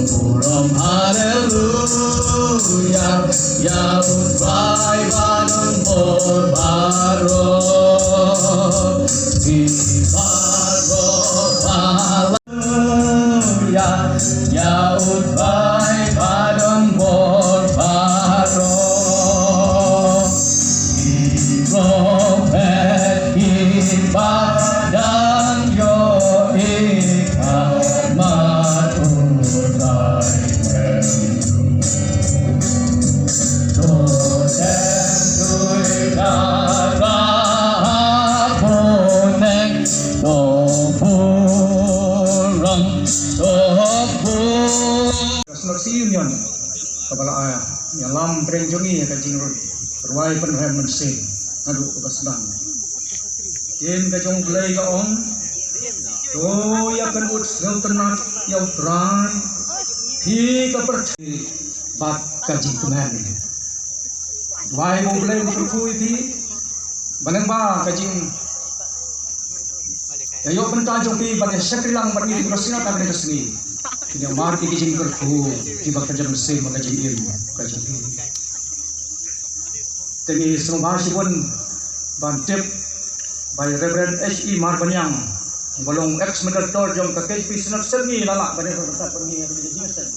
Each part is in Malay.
Puram haleluya, Yahut vai banun baro, di baro haleluya, Yahut vai banun baro, di rompet ibadan yo ikat Union kepala ayah yang lam perenjongi kajing perwai penhem mense ngadu kebasdang kin kajong play kaong to ya kan ut ngau tenat ya utran hi ka perti bat kajing keman wai mo play berku itu banang ba kajing ayo pentajong pi bat sekrilang bat ni berasina ta mereka sini yang marti kajing berku di bakal jam se makajing ilmu kajing tengi semasi pun bantep by Reverend H.E. Marbanyang balong ex-medal jom ke KP Senat Sergi lalak pada tempat pergi yang di Jinsen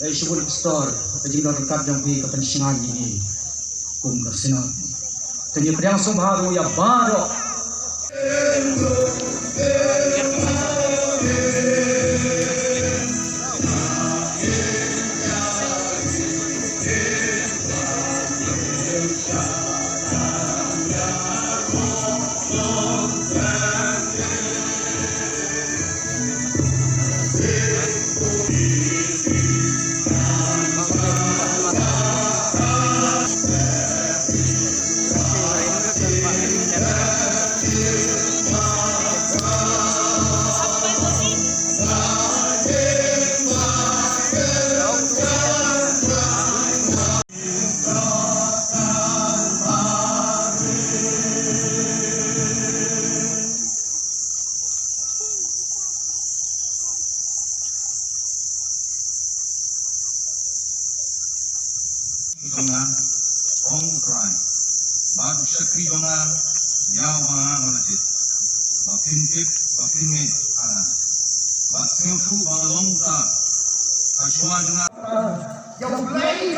dari sebut store kajing dah lengkap jom pi kepensingan ini kum ke Senat tengi pedang sumharu ya baru Dengan Om Rai, Badu Syakri dengan Yau Maha Melejit, Bakin Tip, Bakin Mit, Ana, Bakin Fu, Balong Ta, Asyua dengan Yang lain,